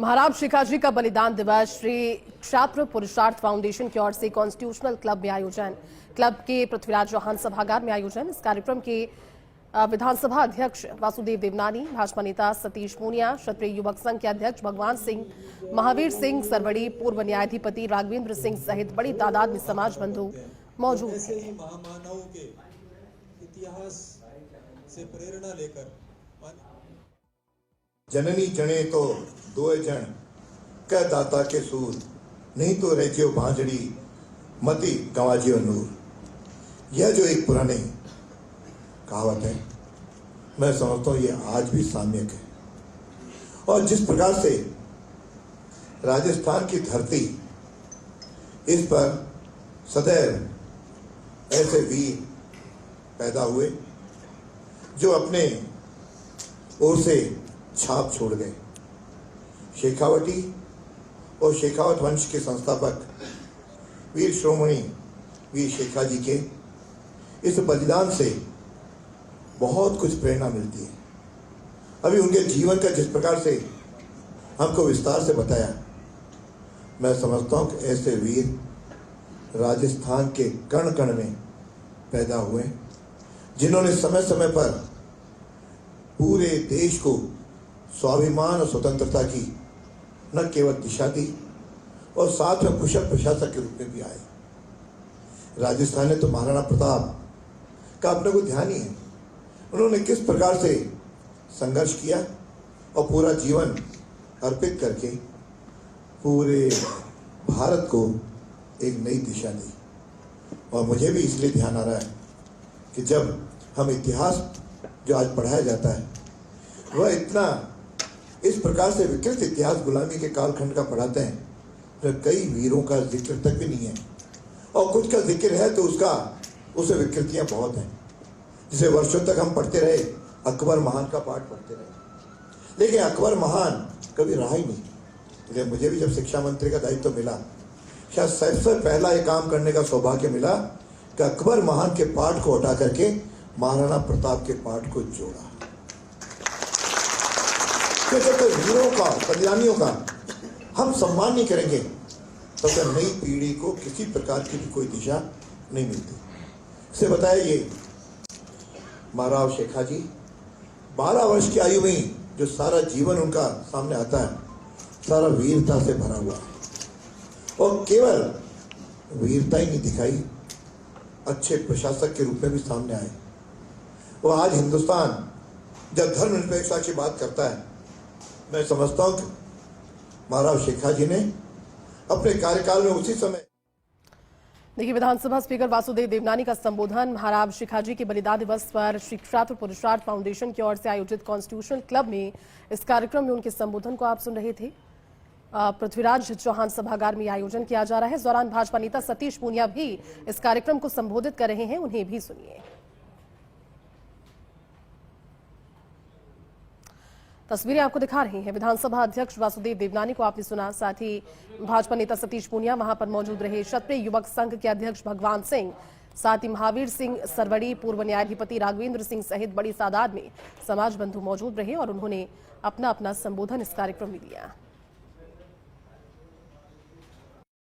महाराज शिखाजी का बलिदान दिवस श्री क्षात्र पुरुषार्थ फाउंडेशन की ओर से कॉन्स्टिट्यूशनल क्लब में आयोजन। क्लब के पृथ्वीराज चौहान सभागार में आयोजन। इस कार्यक्रम के विधानसभा अध्यक्ष वासुदेव देवनानी, भाजपा नेता सतीश पूनिया, क्षत्रिय युवक संघ के अध्यक्ष भगवान सिंह, महावीर सिंह सरवड़ी, पूर्व न्यायाधिपति राघवेंद्र सिंह सहित बड़ी तादाद में समाज बंधु मौजूद थे। महामानव के इतिहास से प्रेरणा लेकर जननी जने तो दोए जन कह दाता के सूर, नहीं तो रह भांजड़ी मती गंवाजियो नूर। यह जो एक पुरानी कहावत है, मैं समझता हूं ये आज भी साम्यक है। और जिस प्रकार से राजस्थान की धरती, इस पर सदैव ऐसे वीर पैदा हुए जो अपने ओर से छाप छोड़ गए। शेखावटी और शेखावत वंश के संस्थापक वीर श्रोमणी वीर शेखाजी के इस बलिदान से बहुत कुछ प्रेरणा मिलती है। अभी उनके जीवन का जिस प्रकार से हमको विस्तार से बताया, मैं समझता हूं कि ऐसे वीर राजस्थान के कण कण में पैदा हुए, जिन्होंने समय समय पर पूरे देश को स्वाभिमान और स्वतंत्रता की न केवल दिशा दी और साथ में कुशल प्रशासक के रूप में भी आए। राजस्थान ने तो महाराणा प्रताप का अपने को ध्यान ही है। उन्होंने किस प्रकार से संघर्ष किया और पूरा जीवन अर्पित करके पूरे भारत को एक नई दिशा दी। और मुझे भी इसलिए ध्यान आ रहा है कि जब हम इतिहास जो आज पढ़ाया जाता है, वह इतना इस प्रकार से विकृत इतिहास गुलामी के कालखंड का पढ़ाते हैं, तो कई वीरों का जिक्र तक भी नहीं है, और कुछ का जिक्र है तो उसे विकृतियां बहुत हैं, जिसे वर्षों तक हम पढ़ते रहे। अकबर महान का पाठ पढ़ते रहे, लेकिन अकबर महान कभी रहा ही नहीं। इसलिए मुझे भी जब शिक्षा मंत्री का दायित्व मिला, शायद सबसे पहला ये काम करने का सौभाग्य मिला कि अकबर महान के पाठ को हटा करके महाराणा प्रताप के पाठ को जोड़ा। तो वीरों का, बलिदानियों का हम सम्मान नहीं करेंगे तो फिर नई पीढ़ी को किसी प्रकार की भी कोई दिशा नहीं मिलती। इसे बताया ये महाराज शेखाजी 12 वर्ष की आयु में जो सारा जीवन उनका सामने आता है, सारा वीरता से भरा हुआ है। और केवल वीरता ही नहीं दिखाई, अच्छे प्रशासक के रूप में भी सामने आए। वो आज हिंदुस्तान जब धर्मनिरपेक्षता की बात करता है, मैं समझता हूं कि महाराज शेखाजी ने अपने कार्यकाल में उसी समय। देखिए, विधानसभा स्पीकर वासुदेव देवनानी का संबोधन। महाराज शिखाजी के बलिदान दिवस पर श्री क्षात्र पुरुषार्थ फाउंडेशन की ओर से आयोजित कॉन्स्टिट्यूशनल क्लब में इस कार्यक्रम में उनके संबोधन को आप सुन रहे थे। पृथ्वीराज चौहान सभागार में आयोजन किया जा रहा है। इस दौरान भाजपा नेता सतीश पूनिया भी इस कार्यक्रम को संबोधित कर रहे हैं, उन्हें भी सुनिए। तस्वीरें आपको दिखा रही हैं। विधानसभा अध्यक्ष वासुदेव देवनानी को आपने सुना, साथ ही भाजपा नेता सतीश पूनिया वहां पर मौजूद रहे। क्षत्रिय युवक संघ के अध्यक्ष भगवान सिंह, साथ ही महावीर सिंह सरवड़ी, पूर्व न्यायाधिपति राघवेंद्र सिंह सहित बड़ी तादाद में समाज बंधु मौजूद रहे और उन्होंने अपना अपना संबोधन इस कार्यक्रम में दिया।